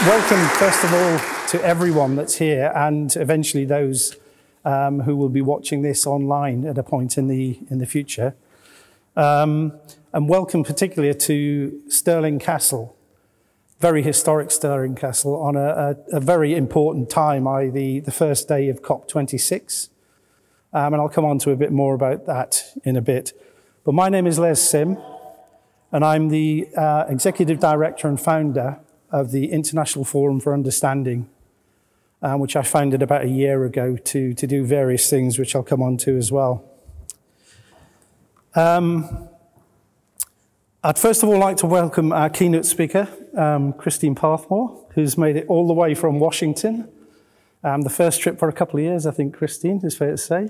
welcome, first of all, to everyone that's here and eventually those who will be watching this online at a point in the future. And welcome particularly to Stirling Castle, very historic Stirling Castle, on a very important time, the first day of COP26. And I'll come on to a bit more about that in a bit. But my name is Les Sim, and I'm the Executive Director and founder of the International Forum for Understanding, which I founded about a year ago to do various things, which I'll come on to as well. I'd first of all like to welcome our keynote speaker, Christine Pathmore, who's made it all the way from Washington. The first trip for a couple of years, I think, Christine, is fair to say.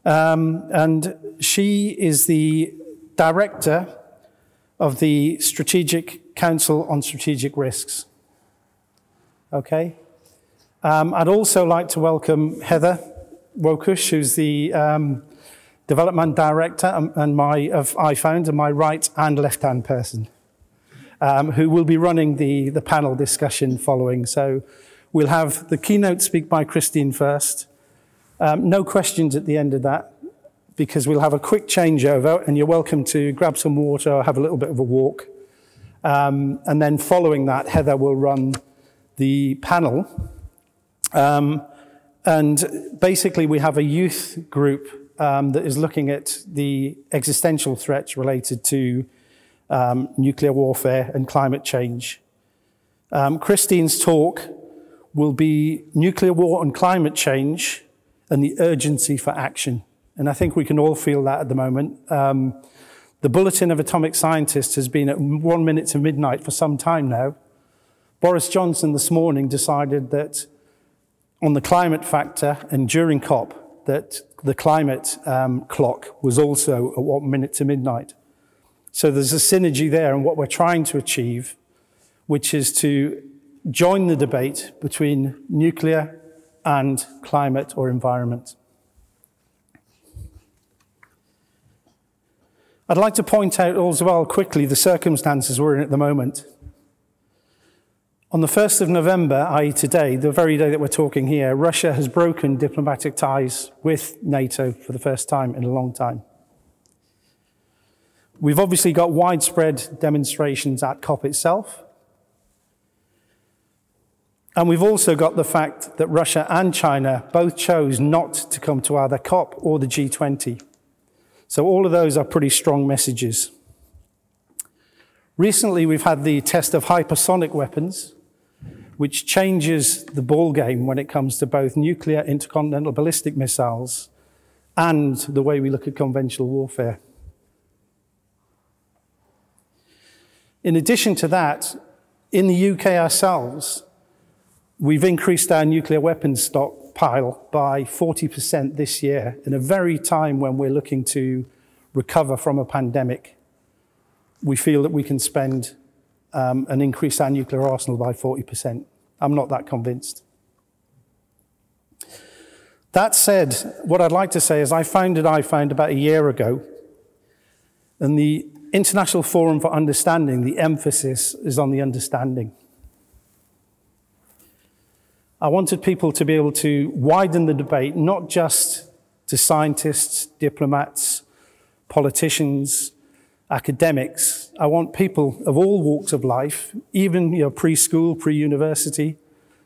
And she is the director of the Strategic Council on Strategic Risks. Okay. I'd also like to welcome Heather Wokush, who's the development director and of iFound, and my right and left-hand person, who will be running the panel discussion following. So we'll have the keynote speak by Christine first. No questions at the end of that, because we'll have a quick changeover, and you're welcome to grab some water or have a little bit of a walk. And then following that, Heather will run the panel. And basically, we have a youth group that is looking at the existential threats related to nuclear warfare and climate change. Christine's talk will be nuclear war and climate change and the urgency for action. And I think we can all feel that at the moment. The Bulletin of Atomic Scientists has been at 1 minute to midnight for some time now. Boris Johnson this morning decided that on the climate factor and during COP, that the climate clock was also at 1 minute to midnight. So there's a synergy there in what we're trying to achieve, which is to join the debate between nuclear and climate or environment. I'd like to point out as well quickly the circumstances we're in at the moment. On the 1st of November, i.e. today, the very day that we're talking here, Russia has broken diplomatic ties with NATO for the first time in a long time. We've obviously got widespread demonstrations at COP itself. And we've also got the fact that Russia and China both chose not to come to either COP or the G20. So all of those are pretty strong messages. Recently, we've had the test of hypersonic weapons, which changes the ballgame when it comes to both nuclear intercontinental ballistic missiles and the way we look at conventional warfare. In addition to that, in the UK ourselves, we've increased our nuclear weapons stockpile by 40% this year, in a very time when we're looking to recover from a pandemic. We feel that we can spend and increase our nuclear arsenal by 40%. I'm not that convinced. That said, what I'd like to say is I founded about a year ago, and the International Forum for Understanding, the emphasis is on the understanding. I wanted people to be able to widen the debate, not just to scientists, diplomats, politicians, academics. I want people of all walks of life, even preschool, pre-university,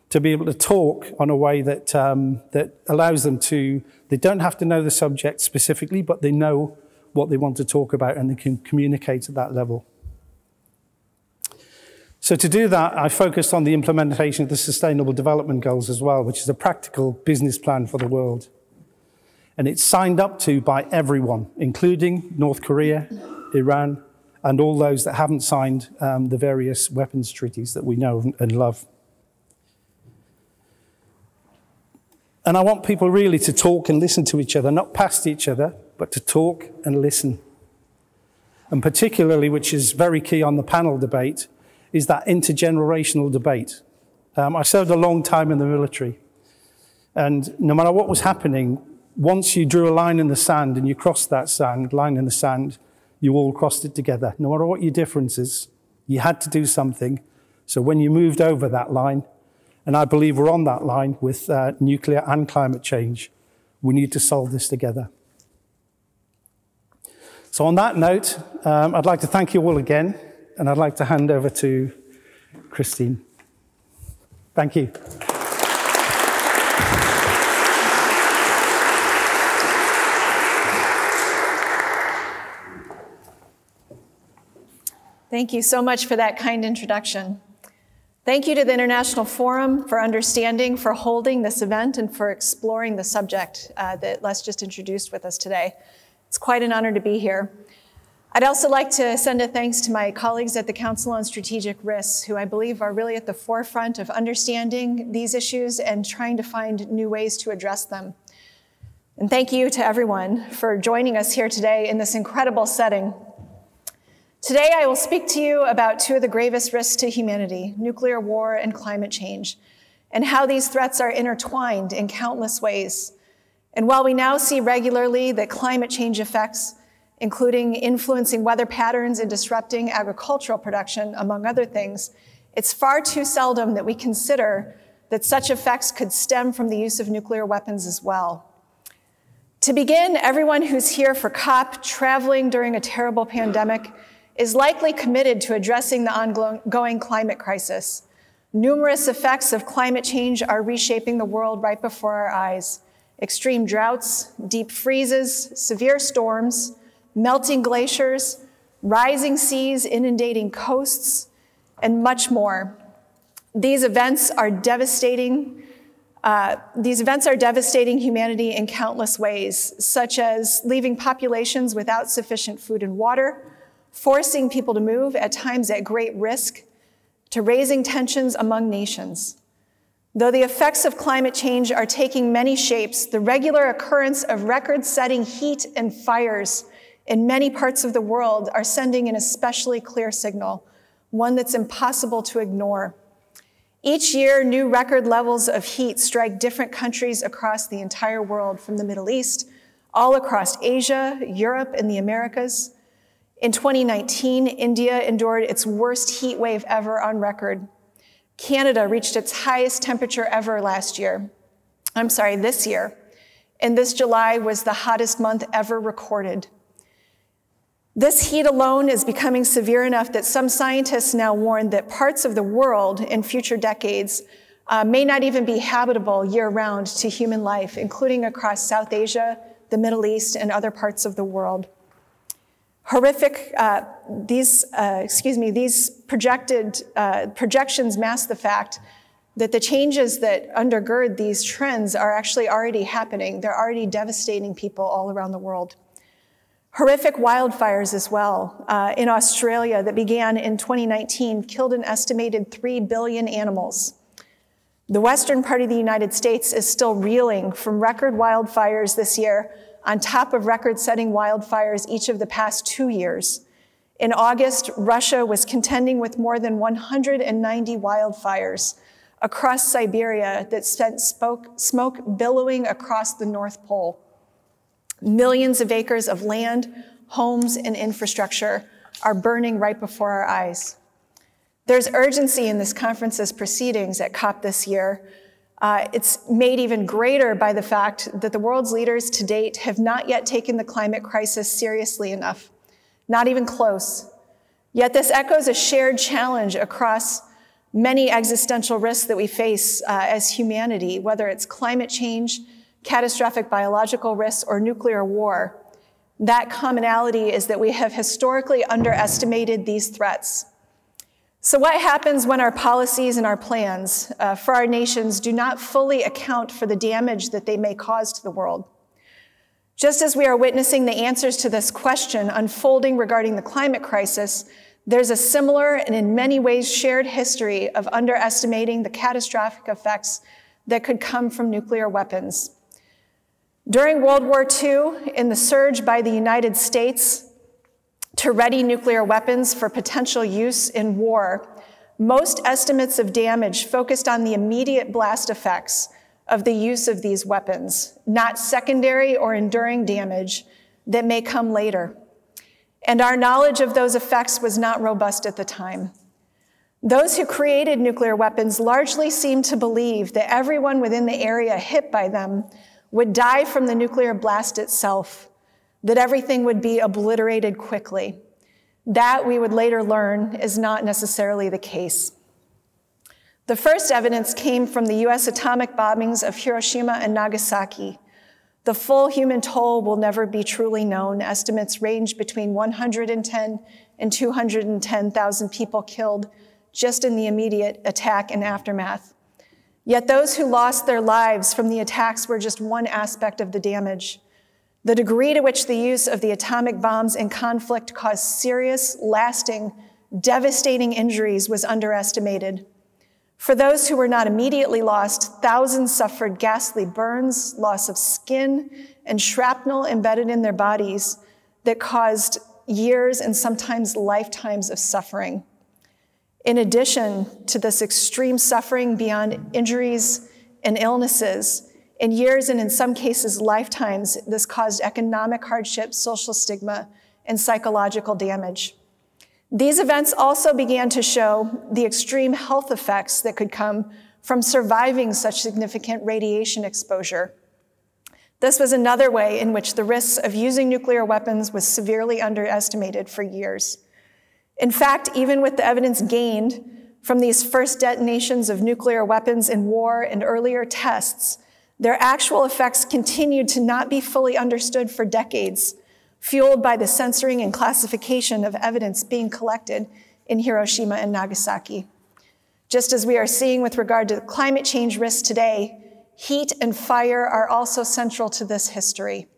to be able to talk on a way that, that allows them to, they don't have to know the subject specifically, but they know what they want to talk about and they can communicate at that level. So to do that, I focused on the implementation of the Sustainable Development Goals as well, which is a practical business plan for the world. And it's signed up to by everyone, including North Korea, Iran, and all those that haven't signed the various weapons treaties that we know and love. And I want people really to talk and listen to each other, not past each other, but to talk and listen. And particularly, which is very key on the panel debate, is that intergenerational debate. I served a long time in the military. And no matter what was happening, once you drew a line in the sand and you crossed that line in the sand, you all crossed it together. No matter what your differences, you had to do something So when you moved over that line, and I believe we're on that line with nuclear and climate change, we need to solve this together. So on that note, I'd like to thank you all again, and I'd like to hand over to Christine. Thank you. Thank you so much for that kind introduction. Thank you to the International Forum for understanding, for holding this event, and for exploring the subject that Les just introduced with us today. It's quite an honor to be here. I'd also like to send a thanks to my colleagues at the Council on Strategic Risks, who I believe are really at the forefront of understanding these issues and trying to find new ways to address them. And thank you to everyone for joining us here today in this incredible setting. Today, I will speak to you about two of the gravest risks to humanity, nuclear war and climate change, and how these threats are intertwined in countless ways. And while we now see regularly that climate change effects, including influencing weather patterns and disrupting agricultural production, among other things, it's far too seldom that we consider that such effects could stem from the use of nuclear weapons as well. To begin, everyone who's here for COP, traveling during a terrible pandemic, is likely committed to addressing the ongoing climate crisis. Numerous effects of climate change are reshaping the world right before our eyes. Extreme droughts, deep freezes, severe storms, melting glaciers, rising seas inundating coasts, and much more. These events are devastating humanity in countless ways, such as leaving populations without sufficient food and water, forcing people to move, at times at great risk, to raising tensions among nations. Though the effects of climate change are taking many shapes, the regular occurrence of record-setting heat and fires in many parts of the world are sending an especially clear signal, one that's impossible to ignore. Each year, new record levels of heat strike different countries across the entire world, from the Middle East, all across Asia, Europe, and the Americas. In 2019, India endured its worst heat wave ever on record. Canada reached its highest temperature ever this year. And this July was the hottest month ever recorded. This heat alone is becoming severe enough that some scientists now warn that parts of the world in future decades may not even be habitable year-round to human life, including across South Asia, the Middle East, and other parts of the world. These projections mask the fact that the changes that undergird these trends are actually already happening. They're already devastating people all around the world. Horrific wildfires as well in Australia that began in 2019 killed an estimated 3 billion animals. The western part of the United States is still reeling from record wildfires this year, on top of record-setting wildfires each of the past 2 years. In August, Russia was contending with more than 190 wildfires across Siberia that sent smoke billowing across the North Pole. Millions of acres of land, homes, and infrastructure are burning right before our eyes. There's urgency in this conference's proceedings at COP this year. It's made even greater by the fact that the world's leaders to date have not yet taken the climate crisis seriously enough, not even close. Yet this echoes a shared challenge across many existential risks that we face as humanity, whether it's climate change, catastrophic biological risks, or nuclear war. That commonality is that we have historically underestimated these threats. So what happens when our policies and our plans for our nations do not fully account for the damage that they may cause to the world? Just as we are witnessing the answers to this question unfolding regarding the climate crisis, there's a similar and in many ways shared history of underestimating the catastrophic effects that could come from nuclear weapons. During World War II, in the surge by the United States to ready nuclear weapons for potential use in war, most estimates of damage focused on the immediate blast effects of the use of these weapons, not secondary or enduring damage that may come later. And our knowledge of those effects was not robust at the time. Those who created nuclear weapons largely seemed to believe that everyone within the area hit by them would die from the nuclear blast itself, that everything would be obliterated quickly. That, we would later learn, is not necessarily the case. The first evidence came from the US atomic bombings of Hiroshima and Nagasaki. The full human toll will never be truly known. Estimates range between 110 and 210,000 people killed just in the immediate attack and aftermath. Yet those who lost their lives from the attacks were just one aspect of the damage. The degree to which the use of the atomic bombs in conflict caused serious, lasting, devastating injuries was underestimated. For those who were not immediately lost, thousands suffered ghastly burns, loss of skin, and shrapnel embedded in their bodies that caused years and sometimes lifetimes of suffering. In addition to this extreme suffering beyond injuries and illnesses, in years and in some cases lifetimes, this caused economic hardship, social stigma, and psychological damage. These events also began to show the extreme health effects that could come from surviving such significant radiation exposure. This was another way in which the risks of using nuclear weapons was severely underestimated for years. In fact, even with the evidence gained from these first detonations of nuclear weapons in war and earlier tests, their actual effects continued to not be fully understood for decades, fueled by the censoring and classification of evidence being collected in Hiroshima and Nagasaki. Just as we are seeing with regard to climate change risks today, heat and fire are also central to this history.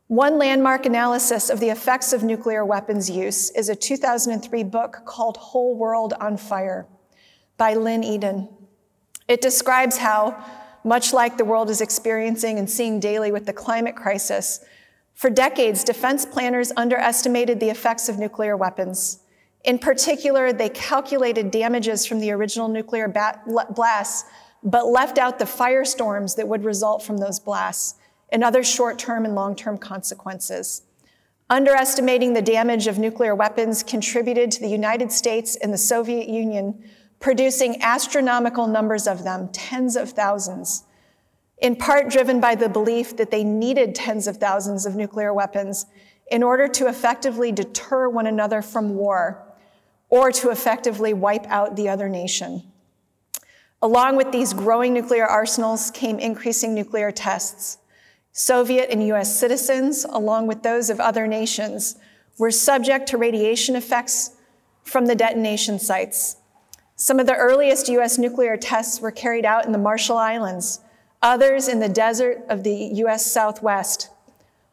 One landmark analysis of the effects of nuclear weapons use is a 2003 book called Whole World on Fire by Lynn Eden. It describes how, much like the world is experiencing and seeing daily with the climate crisis, for decades, defense planners underestimated the effects of nuclear weapons. In particular, they calculated damages from the original nuclear blasts, but left out the firestorms that would result from those blasts and other short-term and long-term consequences. Underestimating the damage of nuclear weapons contributed to the United States and the Soviet Union producing astronomical numbers of them, tens of thousands, in part driven by the belief that they needed tens of thousands of nuclear weapons in order to effectively deter one another from war or to effectively wipe out the other nation. Along with these growing nuclear arsenals came increasing nuclear tests. Soviet and US citizens, along with those of other nations, were subject to radiation effects from the detonation sites. Some of the earliest US nuclear tests were carried out in the Marshall Islands, others in the desert of the US Southwest.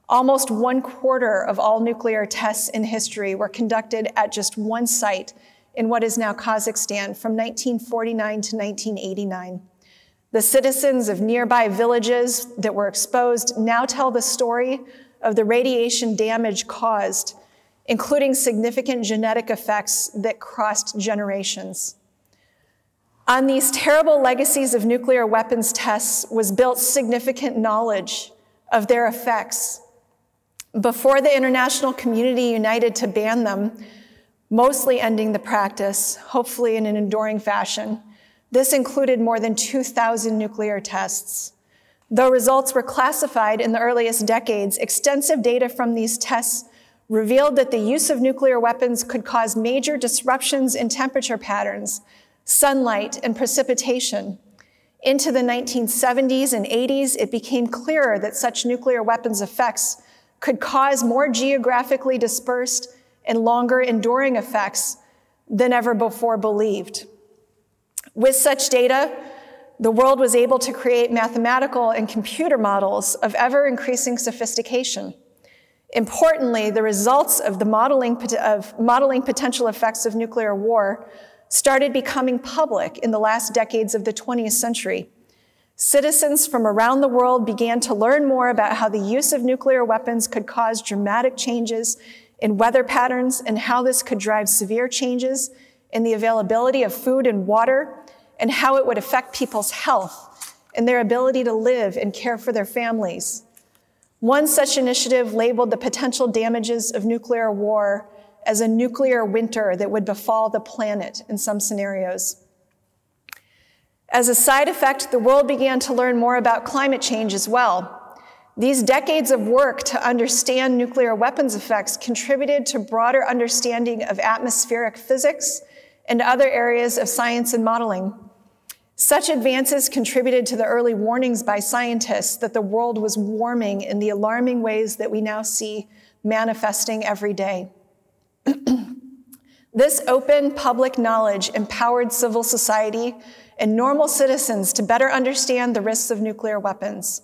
Almost 1/4 of all nuclear tests in history were conducted at just one site in what is now Kazakhstan from 1949 to 1989. The citizens of nearby villages that were exposed now tell the story of the radiation damage caused, including significant genetic effects that crossed generations. On these terrible legacies of nuclear weapons tests was built significant knowledge of their effects. Before the international community united to ban them, mostly ending the practice, hopefully in an enduring fashion, this included more than 2,000 nuclear tests. Though results were classified in the earliest decades, extensive data from these tests revealed that the use of nuclear weapons could cause major disruptions in temperature patterns, sunlight, and precipitation. Into the 1970s and 80s, it became clearer that such nuclear weapons effects could cause more geographically dispersed and longer enduring effects than ever before believed. With such data, the world was able to create mathematical and computer models of ever-increasing sophistication. Importantly, the results of the modeling potential effects of nuclear war started becoming public in the last decades of the 20th century. Citizens from around the world began to learn more about how the use of nuclear weapons could cause dramatic changes in weather patterns and how this could drive severe changes in the availability of food and water, and how it would affect people's health and their ability to live and care for their families. One such initiative labeled the potential damages of nuclear war as a nuclear winter that would befall the planet in some scenarios. As a side effect, the world began to learn more about climate change as well. These decades of work to understand nuclear weapons effects contributed to broader understanding of atmospheric physics and other areas of science and modeling. Such advances contributed to the early warnings by scientists that the world was warming in the alarming ways that we now see manifesting every day. This open public knowledge empowered civil society and normal citizens to better understand the risks of nuclear weapons.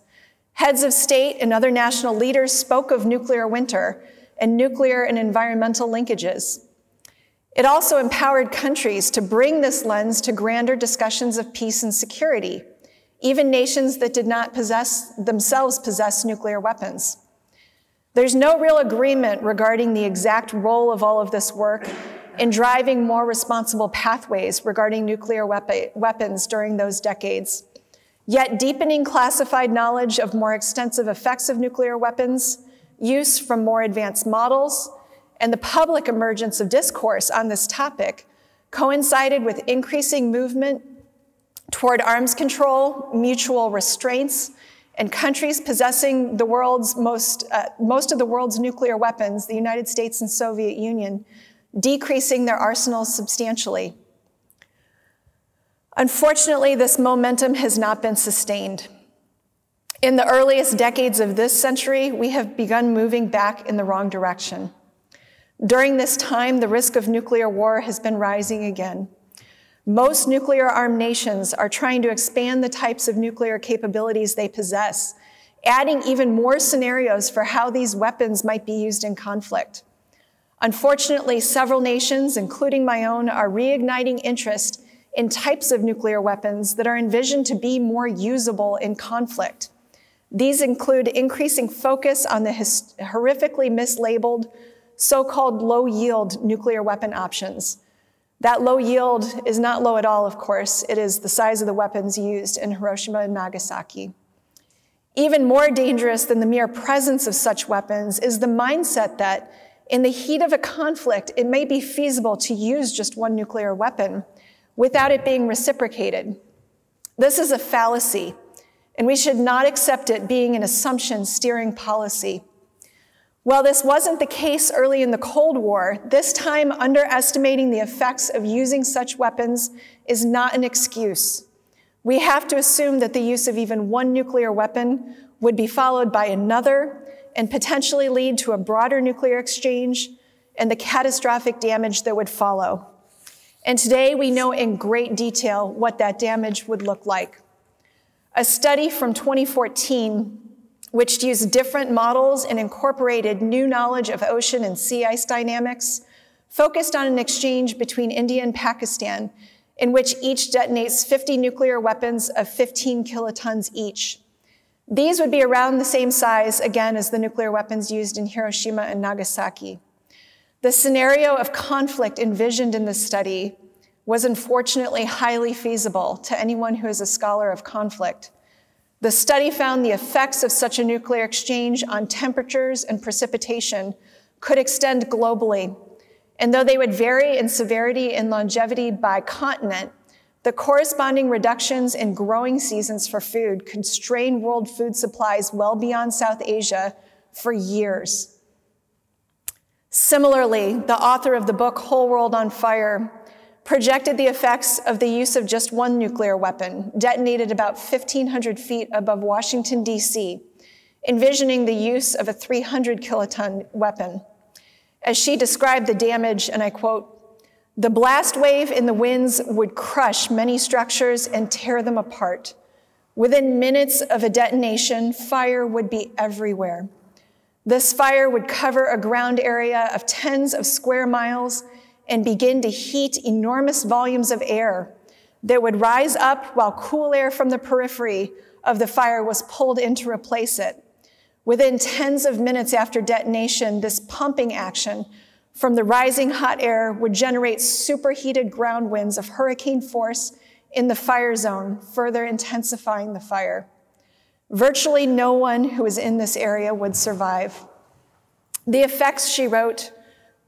Heads of state and other national leaders spoke of nuclear winter and nuclear and environmental linkages. It also empowered countries to bring this lens to grander discussions of peace and security, even nations that did not themselves possess nuclear weapons. There's no real agreement regarding the exact role of all of this work in driving more responsible pathways regarding nuclear weapons during those decades. Yet deepening classified knowledge of more extensive effects of nuclear weapons, use from more advanced models, and the public emergence of discourse on this topic coincided with increasing movement toward arms control, mutual restraints, and countries possessing the world's most of the world's nuclear weapons, the United States and Soviet Union, decreasing their arsenals substantially. Unfortunately, this momentum has not been sustained. In the earliest decades of this century, we have begun moving back in the wrong direction. During this time, the risk of nuclear war has been rising again. Most nuclear-armed nations are trying to expand the types of nuclear capabilities they possess, adding even more scenarios for how these weapons might be used in conflict. Unfortunately, several nations, including my own, are reigniting interest in types of nuclear weapons that are envisioned to be more usable in conflict. These include increasing focus on the horrifically mislabeled so-called low-yield nuclear weapon options. That low yield is not low at all, of course. It is the size of the weapons used in Hiroshima and Nagasaki. Even more dangerous than the mere presence of such weapons is the mindset that in the heat of a conflict, it may be feasible to use just one nuclear weapon without it being reciprocated. This is a fallacy, and we should not accept it being an assumption steering policy. While this wasn't the case early in the Cold War, this time underestimating the effects of using such weapons is not an excuse. We have to assume that the use of even one nuclear weapon would be followed by another and potentially lead to a broader nuclear exchange and the catastrophic damage that would follow. And today we know in great detail what that damage would look like. A study from 2014, which used different models and incorporated new knowledge of ocean and sea ice dynamics, focused on an exchange between India and Pakistan, in which each detonates 50 nuclear weapons of 15 kilotons each. These would be around the same size, again, as the nuclear weapons used in Hiroshima and Nagasaki. The scenario of conflict envisioned in this study was unfortunately highly feasible to anyone who is a scholar of conflict. The study found the effects of such a nuclear exchange on temperatures and precipitation could extend globally. And though they would vary in severity and longevity by continent, the corresponding reductions in growing seasons for food could strain world food supplies well beyond South Asia for years. Similarly, the author of the book Whole World on Fire projected the effects of the use of just one nuclear weapon, detonated about 1,500 feet above Washington, D.C., envisioning the use of a 300 kiloton weapon. As she described the damage, and I quote, "The blast wave in the winds would crush many structures and tear them apart. Within minutes of a detonation, fire would be everywhere. This fire would cover a ground area of tens of square miles and begin to heat enormous volumes of air that would rise up while cool air from the periphery of the fire was pulled in to replace it. Within tens of minutes after detonation, this pumping action from the rising hot air would generate superheated ground winds of hurricane force in the fire zone, further intensifying the fire. Virtually no one who was in this area would survive. The effects," she wrote,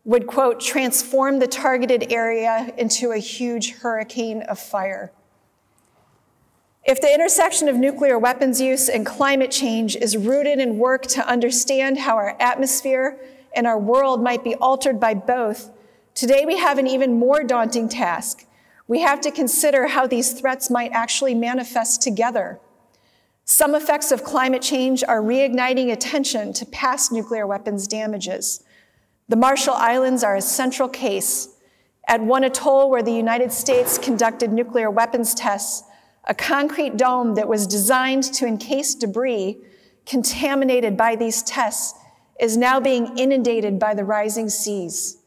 would, quote, transform the targeted area into a huge hurricane of fire. If the intersection of nuclear weapons use and climate change is rooted in work to understand how our atmosphere and our world might be altered by both, today we have an even more daunting task. We have to consider how these threats might actually manifest together. Some effects of climate change are reigniting attention to past nuclear weapons damages. The Marshall Islands are a central case. At one atoll where the United States conducted nuclear weapons tests, a concrete dome that was designed to encase debris contaminated by these tests is now being inundated by the rising seas.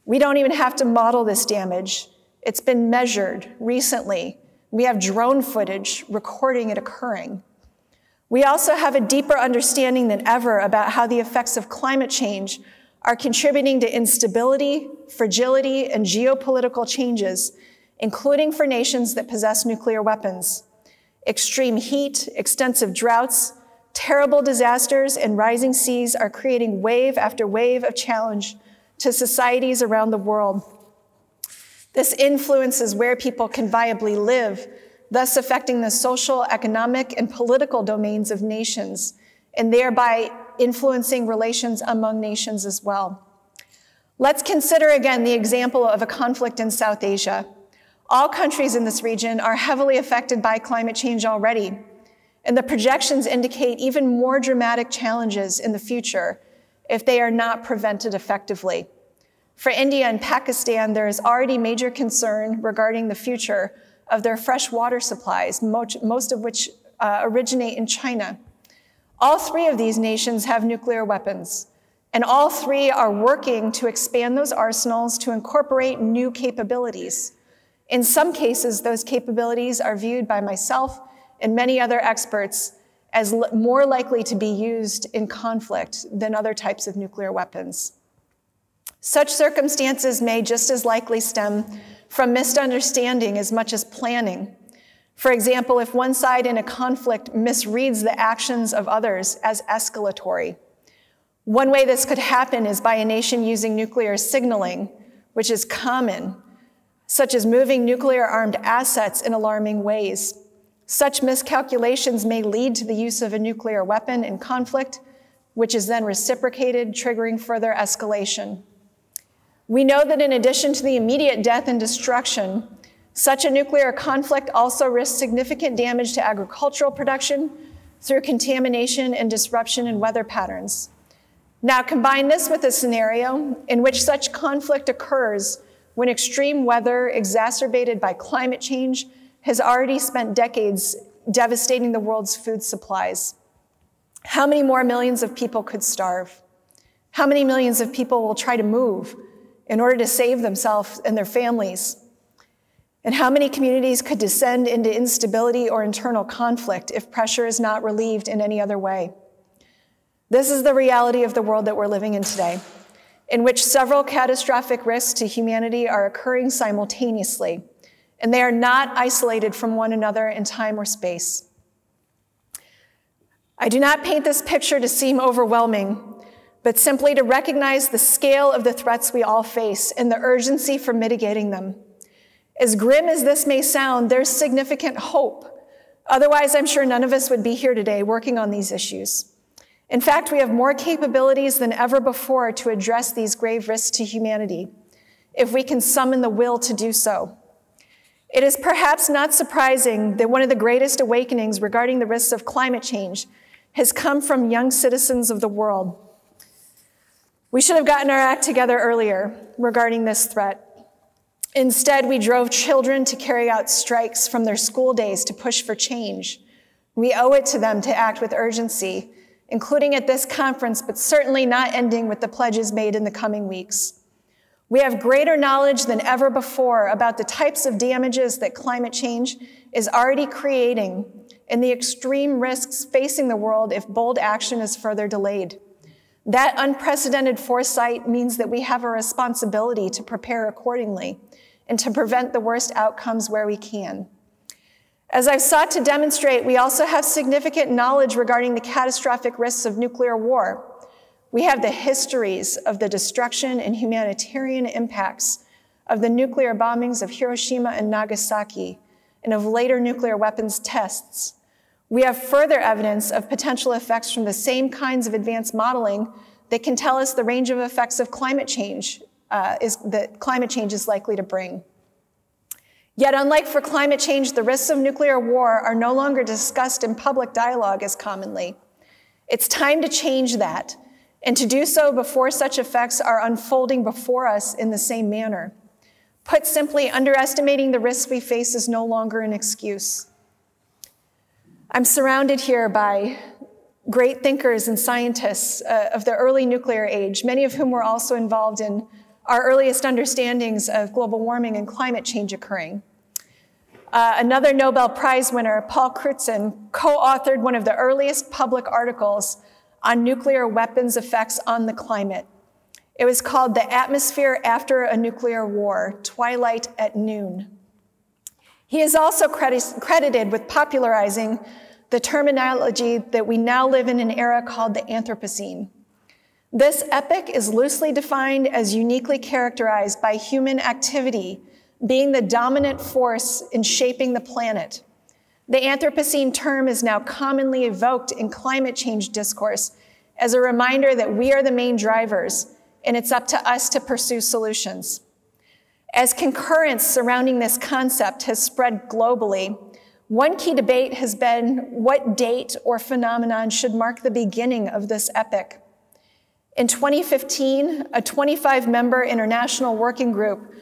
We don't even have to model this damage. It's been measured recently. We have drone footage recording it occurring. We also have a deeper understanding than ever about how the effects of climate change are contributing to instability, fragility, and geopolitical changes, including for nations that possess nuclear weapons. Extreme heat, extensive droughts, terrible disasters, and rising seas are creating wave after wave of challenge to societies around the world. This influences where people can viably live, thus affecting the social, economic, and political domains of nations, and thereby influencing relations among nations as well. Let's consider again the example of a conflict in South Asia. All countries in this region are heavily affected by climate change already, and the projections indicate even more dramatic challenges in the future if they are not prevented effectively. For India and Pakistan, there is already major concern regarding the future of their fresh water supplies, most of which originate in China. All three of these nations have nuclear weapons, and all three are working to expand those arsenals to incorporate new capabilities. In some cases, those capabilities are viewed by myself and many other experts as more likely to be used in conflict than other types of nuclear weapons. Such circumstances may just as likely stem from misunderstanding as much as planning. For example, if one side in a conflict misreads the actions of others as escalatory. One way this could happen is by a nation using nuclear signaling, which is common, such as moving nuclear-armed assets in alarming ways. Such miscalculations may lead to the use of a nuclear weapon in conflict, which is then reciprocated, triggering further escalation. We know that in addition to the immediate death and destruction, such a nuclear conflict also risks significant damage to agricultural production through contamination and disruption in weather patterns. Now combine this with a scenario in which such conflict occurs when extreme weather exacerbated by climate change has already spent decades devastating the world's food supplies. How many more millions of people could starve? How many millions of people will try to move in order to save themselves and their families? And how many communities could descend into instability or internal conflict if pressure is not relieved in any other way? This is the reality of the world that we're living in today, in which several catastrophic risks to humanity are occurring simultaneously, and they are not isolated from one another in time or space. I do not paint this picture to seem overwhelming, but simply to recognize the scale of the threats we all face and the urgency for mitigating them. As grim as this may sound, there's significant hope. Otherwise, I'm sure none of us would be here today working on these issues. In fact, we have more capabilities than ever before to address these grave risks to humanity, if we can summon the will to do so. It is perhaps not surprising that one of the greatest awakenings regarding the risks of climate change has come from young citizens of the world. We should have gotten our act together earlier regarding this threat. Instead, we drove children to carry out strikes from their school days to push for change. We owe it to them to act with urgency, including at this conference, but certainly not ending with the pledges made in the coming weeks. We have greater knowledge than ever before about the types of damages that climate change is already creating and the extreme risks facing the world if bold action is further delayed. That unprecedented foresight means that we have a responsibility to prepare accordingly and to prevent the worst outcomes where we can. As I've sought to demonstrate, we also have significant knowledge regarding the catastrophic risks of nuclear war. We have the histories of the destruction and humanitarian impacts of the nuclear bombings of Hiroshima and Nagasaki and of later nuclear weapons tests. We have further evidence of potential effects from the same kinds of advanced modeling that can tell us the range of effects of climate change that climate change is likely to bring. Yet, unlike for climate change, the risks of nuclear war are no longer discussed in public dialogue as commonly. It's time to change that, and to do so before such effects are unfolding before us in the same manner. Put simply, underestimating the risks we face is no longer an excuse. I'm surrounded here by great thinkers and scientists of the early nuclear age, many of whom were also involved in our earliest understandings of global warming and climate change occurring. Another Nobel Prize winner, Paul Crutzen, co-authored one of the earliest public articles on nuclear weapons effects on the climate. It was called The Atmosphere After a Nuclear War, Twilight at Noon. He is also credited with popularizing the terminology that we now live in an era called the Anthropocene. This epoch is loosely defined as uniquely characterized by human activity being the dominant force in shaping the planet. The Anthropocene term is now commonly evoked in climate change discourse as a reminder that we are the main drivers, and it's up to us to pursue solutions. As concurrence surrounding this concept has spread globally, one key debate has been what date or phenomenon should mark the beginning of this epoch. In 2015, a 25-member international working group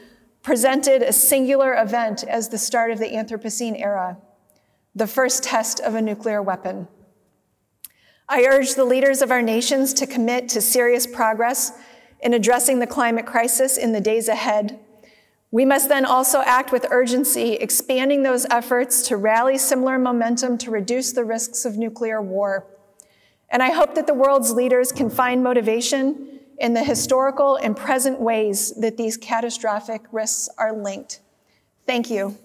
presented a singular event as the start of the Anthropocene era, the first test of a nuclear weapon. I urge the leaders of our nations to commit to serious progress in addressing the climate crisis in the days ahead. We must then also act with urgency, expanding those efforts to rally similar momentum to reduce the risks of nuclear war. And I hope that the world's leaders can find motivation in the historical and present ways that these catastrophic risks are linked. Thank you.